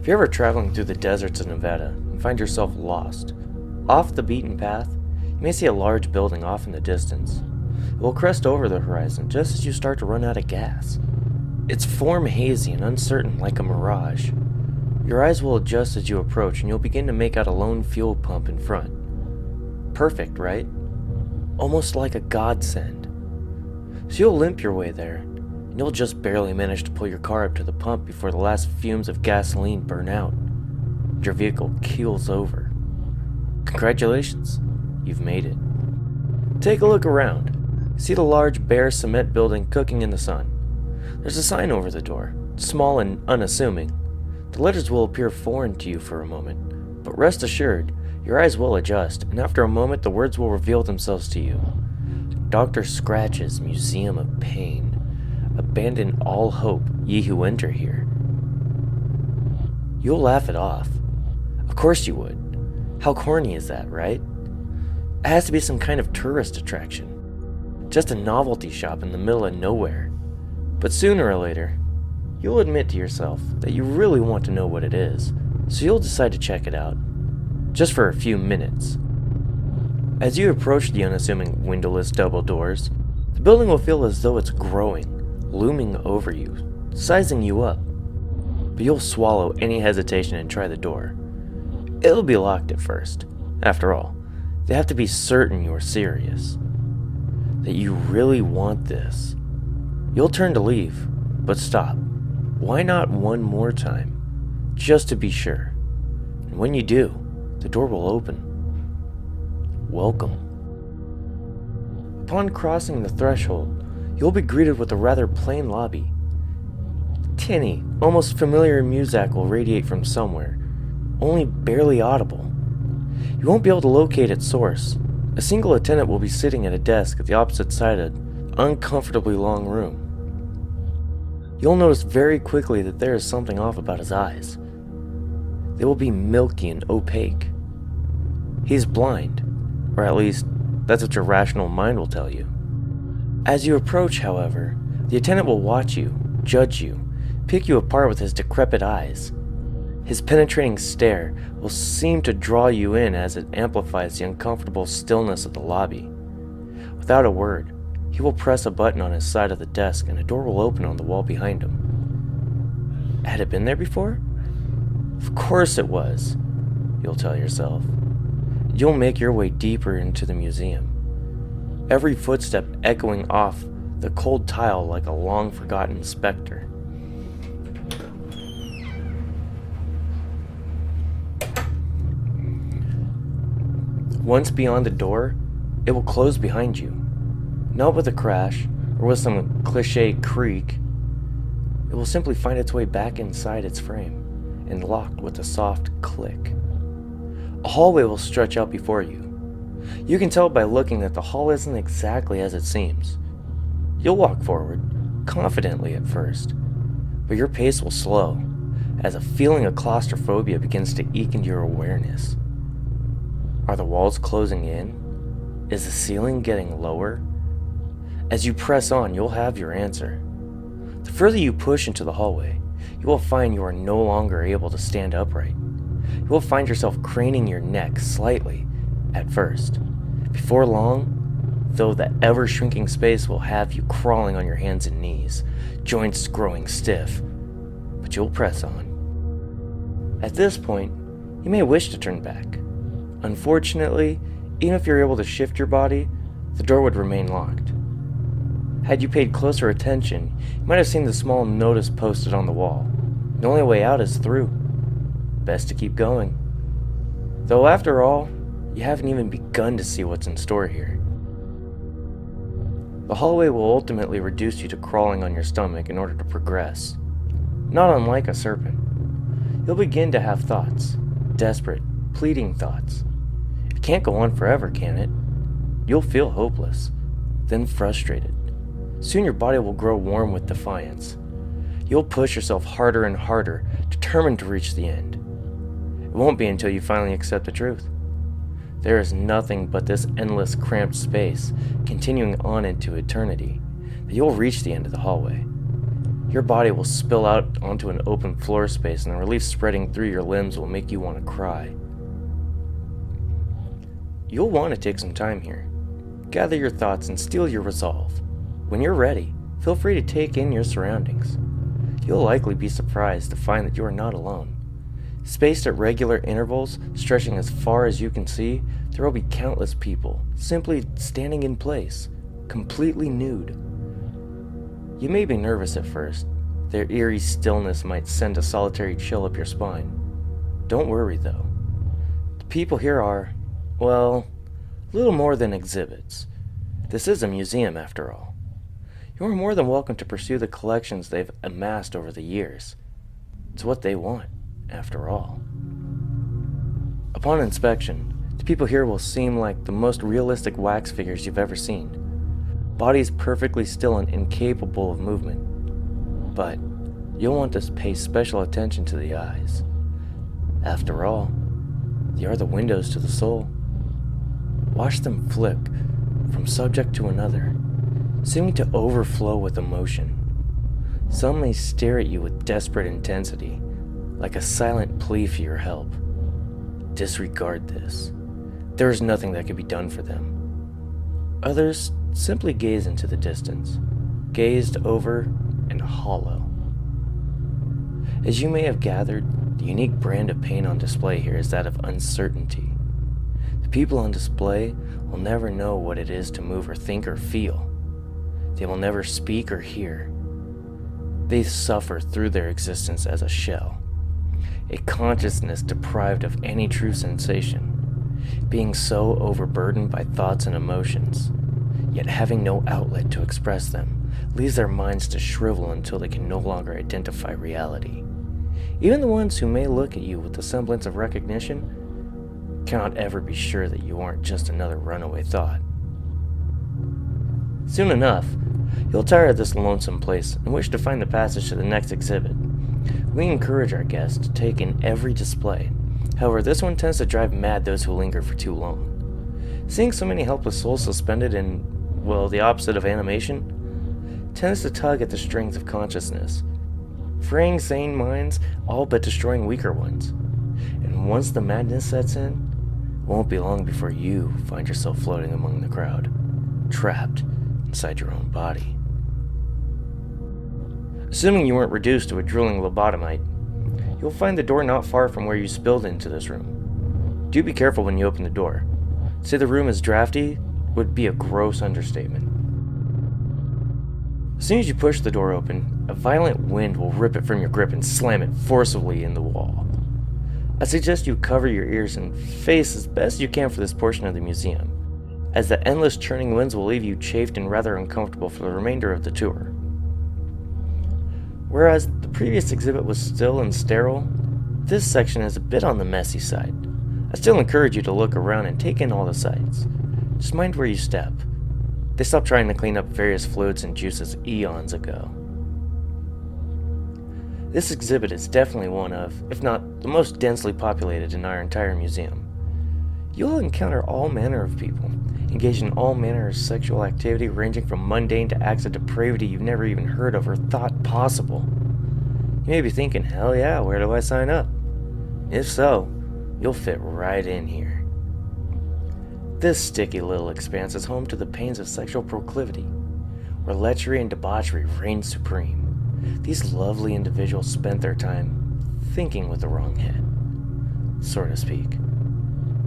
If you're ever traveling through the deserts of Nevada and find yourself lost, off the beaten path, you may see a large building off in the distance. It will crest over the horizon just as you start to run out of gas. Its form hazy and uncertain like a mirage. Your eyes will adjust as you approach and you'll begin to make out a lone fuel pump in front. Perfect, right? Almost like a godsend. So you'll limp your way there, and you'll just barely manage to pull your car up to the pump before the last fumes of gasoline burn out. Your vehicle keels over. Congratulations, you've made it. Take a look around. See the large bare cement building cooking in the sun. There's a sign over the door, small and unassuming. The letters will appear foreign to you for a moment, but rest assured, your eyes will adjust, and after a moment the words will reveal themselves to you. Dr. Scratch's Museum of Pain. Abandon all hope, ye who enter here. You'll laugh it off. Of course you would. How corny is that, right? It has to be some kind of tourist attraction. Just a novelty shop in the middle of nowhere. But sooner or later, you'll admit to yourself that you really want to know what it is, so you'll decide to check it out. Just for a few minutes. As you approach the unassuming windowless double doors, the building will feel as though it's growing, looming over you, sizing you up. But you'll swallow any hesitation and try the door. It'll be locked at first. After all, they have to be certain you're serious. That you really want this. You'll turn to leave, but stop. Why not one more time? Just to be sure. And when you do, the door will open. Welcome. Upon crossing the threshold, you'll be greeted with a rather plain lobby. Tinny, almost familiar music will radiate from somewhere, only barely audible. You won't be able to locate its source. A single attendant will be sitting at a desk at the opposite side of an uncomfortably long room. You'll notice very quickly that there is something off about his eyes. They will be milky and opaque. He's blind, or at least that's what your rational mind will tell you. As you approach, however, the attendant will watch you, judge you, pick you apart with his decrepit eyes. His penetrating stare will seem to draw you in as it amplifies the uncomfortable stillness of the lobby. Without a word, he will press a button on his side of the desk and a door will open on the wall behind him. Had it been there before? Of course it was, you'll tell yourself. You'll make your way deeper into the museum, every footstep echoing off the cold tile like a long-forgotten specter. Once beyond the door, it will close behind you. Not with a crash, or with some cliché creak. It will simply find its way back inside its frame, and locked with a soft click. A hallway will stretch out before you. You can tell by looking that the hall isn't exactly as it seems. You'll walk forward, confidently at first, but your pace will slow, as a feeling of claustrophobia begins to eke into your awareness. Are the walls closing in? Is the ceiling getting lower? As you press on, you'll have your answer. The further you push into the hallway, you will find you are no longer able to stand upright. You will find yourself craning your neck slightly at first. Before long, though, the ever-shrinking space will have you crawling on your hands and knees, joints growing stiff, but you'll press on. At this point, you may wish to turn back. Unfortunately, even if you're able to shift your body, the door would remain locked. Had you paid closer attention, you might have seen the small notice posted on the wall. The only way out is through. Best to keep going. Though after all, you haven't even begun to see what's in store here. The hallway will ultimately reduce you to crawling on your stomach in order to progress. Not unlike a serpent. You'll begin to have thoughts. Desperate, pleading thoughts. It can't go on forever, can it? You'll feel hopeless, then frustrated. Soon your body will grow warm with defiance. You'll push yourself harder and harder, determined to reach the end. It won't be until you finally accept the truth. There is nothing but this endless cramped space, continuing on into eternity, that you'll reach the end of the hallway. Your body will spill out onto an open floor space, and the relief spreading through your limbs will make you want to cry. You'll want to take some time here. Gather your thoughts and steel your resolve. When you're ready, feel free to take in your surroundings. You'll likely be surprised to find that you are not alone. Spaced at regular intervals, stretching as far as you can see, there will be countless people, simply standing in place, completely nude. You may be nervous at first. Their eerie stillness might send a solitary chill up your spine. Don't worry though. The people here are, well, little more than exhibits. This is a museum after all. You are more than welcome to pursue the collections they've amassed over the years. It's what they want, after all. Upon inspection, the people here will seem like the most realistic wax figures you've ever seen. Bodies perfectly still and incapable of movement. But you'll want to pay special attention to the eyes. After all, they are the windows to the soul. Watch them flick from subject to another, seeming to overflow with emotion. Some may stare at you with desperate intensity, like a silent plea for your help. Disregard this. There is nothing that can be done for them. Others simply gaze into the distance, gazed over and hollow. As you may have gathered, the unique brand of pain on display here is that of uncertainty. The people on display will never know what it is to move or think or feel. They will never speak or hear. They suffer through their existence as a shell, a consciousness deprived of any true sensation, being so overburdened by thoughts and emotions, yet having no outlet to express them, leaves their minds to shrivel until they can no longer identify reality. Even the ones who may look at you with the semblance of recognition cannot ever be sure that you aren't just another runaway thought. Soon enough, you'll tire of this lonesome place and wish to find the passage to the next exhibit. We encourage our guests to take in every display. However, this one tends to drive mad those who linger for too long. Seeing so many helpless souls suspended in, well, the opposite of animation, tends to tug at the strings of consciousness, freeing sane minds, all but destroying weaker ones. And once the madness sets in, it won't be long before you find yourself floating among the crowd, trapped inside your own body. Assuming you weren't reduced to a drooling lobotomite, you'll find the door not far from where you spilled into this room. Do be careful when you open the door. To say the room is drafty would be a gross understatement. As soon as you push the door open, a violent wind will rip it from your grip and slam it forcibly in the wall. I suggest you cover your ears and face as best you can for this portion of the museum, as the endless churning winds will leave you chafed and rather uncomfortable for the remainder of the tour. Whereas the previous exhibit was still and sterile, this section is a bit on the messy side. I still encourage you to look around and take in all the sights. Just mind where you step. They stopped trying to clean up various fluids and juices eons ago. This exhibit is definitely one of, if not the most densely populated in our entire museum. You'll encounter all manner of people, engaged in all manner of sexual activity ranging from mundane to acts of depravity you've never even heard of or thought possible. You may be thinking, hell yeah, where do I sign up? If so, you'll fit right in here. This sticky little expanse is home to the pains of sexual proclivity, where lechery and debauchery reign supreme. These lovely individuals spent their time thinking with the wrong head, so to speak.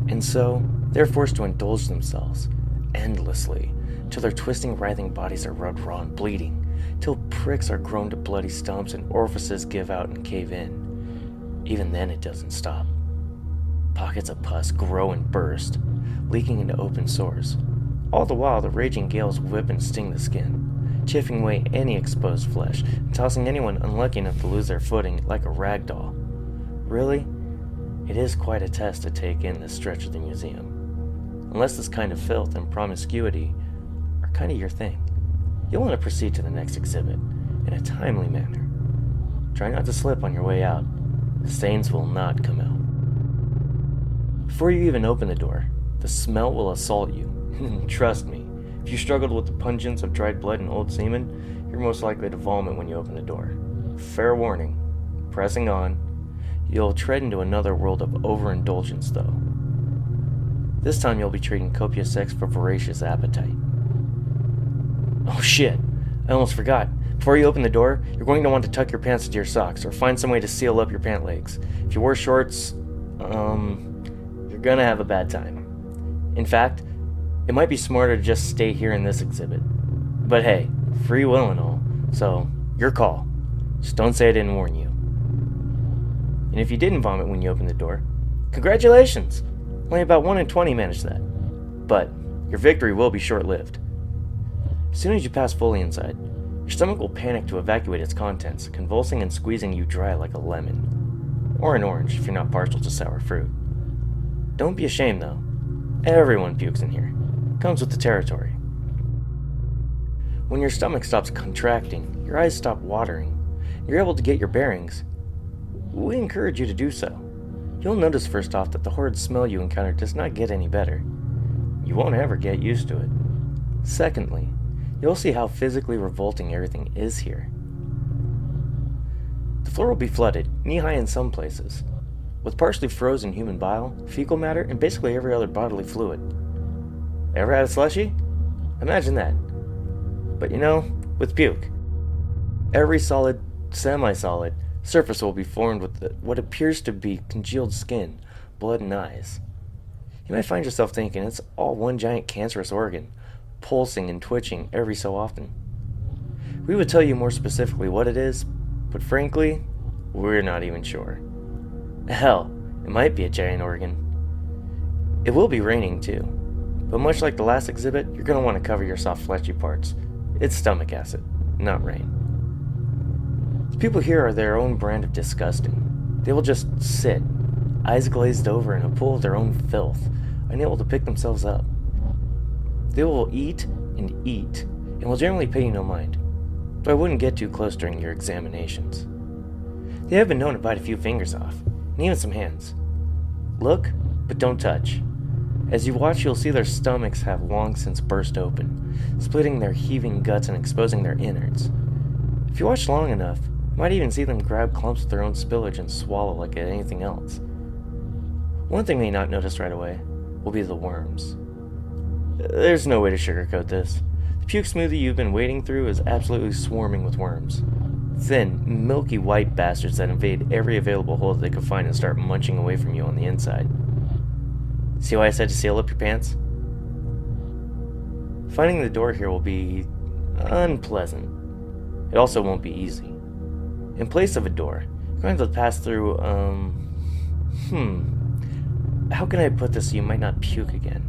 And so, they're forced to indulge themselves endlessly till their twisting, writhing bodies are rubbed raw and bleeding, till pricks are grown to bloody stumps and orifices give out and cave in. Even then it doesn't stop. Pockets of pus grow and burst, leaking into open sores. All the while the raging gales whip and sting the skin, chipping away any exposed flesh and tossing anyone unlucky enough to lose their footing like a rag doll. Really, it is quite a test to take in this stretch of the museum. Unless this kind of filth and promiscuity are kind of your thing, you'll want to proceed to the next exhibit in a timely manner. Try not to slip on your way out. The stains will not come out. Before you even open the door, the smell will assault you. Trust me, if you struggled with the pungence of dried blood and old semen, you're most likely to vomit when you open the door. Fair warning, pressing on, you'll tread into another world of overindulgence though. This time you'll be trading copious sex for voracious appetite. Oh shit, I almost forgot. Before you open the door, you're going to want to tuck your pants into your socks or find some way to seal up your pant legs. If you wore shorts, you're gonna have a bad time. In fact, it might be smarter to just stay here in this exhibit. But hey, free will and all, so your call. Just don't say I didn't warn you. And if you didn't vomit when you opened the door, congratulations! Only about 1 in 20 manage that. But your victory will be short-lived. As soon as you pass fully inside, your stomach will panic to evacuate its contents, convulsing and squeezing you dry like a lemon. Or an orange if you're not partial to sour fruit. Don't be ashamed though. Everyone pukes in here. Comes with the territory. When your stomach stops contracting, your eyes stop watering, you're able to get your bearings, we encourage you to do so. You'll notice first off that the horrid smell you encounter does not get any better. You won't ever get used to it. Secondly, you'll see how physically revolting everything is here. The floor will be flooded, knee-high in some places, with partially frozen human bile, fecal matter, and basically every other bodily fluid. Ever had a slushie? Imagine that. But with puke. Every solid, semi-solid surface will be formed with what appears to be congealed skin, blood, and eyes. You might find yourself thinking it's all one giant cancerous organ, pulsing and twitching every so often. We would tell you more specifically what it is, but frankly, we're not even sure. Hell, it might be a giant organ. It will be raining too, but much like the last exhibit, you're going to want to cover your soft fleshy parts. It's stomach acid, not rain. The people here are their own brand of disgusting. They will just sit, eyes glazed over in a pool of their own filth, unable to pick themselves up. They will eat, and will generally pay you no mind, though I wouldn't get too close during your examinations. They have been known to bite a few fingers off, and even some hands. Look, but don't touch. As you watch, you'll see their stomachs have long since burst open, splitting their heaving guts and exposing their innards. If you watch long enough, you might even see them grab clumps of their own spillage and swallow like anything else. One thing they not notice right away will be the worms. There's no way to sugarcoat this. The puke smoothie you've been wading through is absolutely swarming with worms. Thin, milky white bastards that invade every available hole that they could find and start munching away from you on the inside. See why I said to seal up your pants? Finding the door here will be unpleasant. It also won't be easy. In place of a door, you're going to have to pass through, how can I put this so you might not puke again?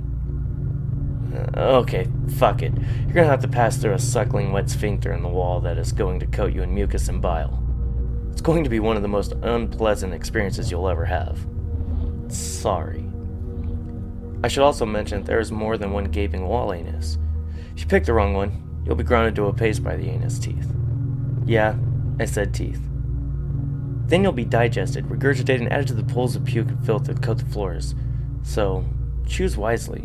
Okay, fuck it. You're going to have to pass through a suckling wet sphincter in the wall that is going to coat you in mucus and bile. It's going to be one of the most unpleasant experiences you'll ever have. Sorry. I should also mention that there is more than one gaping wall anus. If you pick the wrong one, you'll be ground into a paste by the anus teeth. Yeah, I said teeth. Then you'll be digested, regurgitated, and added to the pools of puke and filth that coat the floors. So, choose wisely.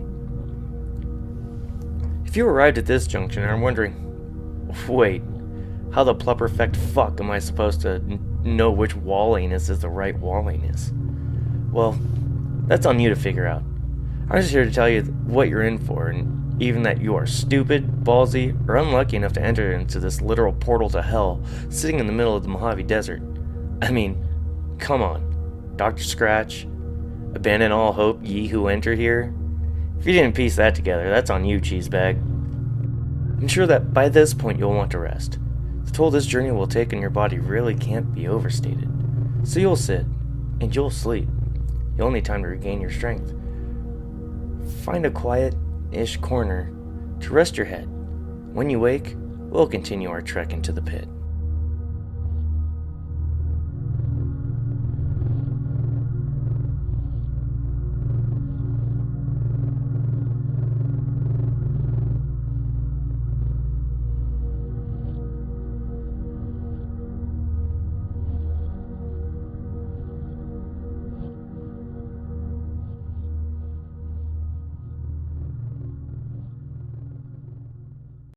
If you arrived at this junction and are wondering, wait, how the plupperfect fuck am I supposed to know which wall anus is the right wall anus? Well, that's on you to figure out. I'm just here to tell you what you're in for, and even that you are stupid, ballsy, or unlucky enough to enter into this literal portal to hell, sitting in the middle of the Mojave Desert. I mean, come on, Dr. Scratch, abandon all hope, ye who enter here. If you didn't piece that together, that's on you, cheesebag. I'm sure that by this point you'll want to rest. The toll this journey will take on your body really can't be overstated. So you'll sit, and you'll sleep. You'll need time to regain your strength. Find a quiet-ish corner to rest your head. When you wake, we'll continue our trek into the pit.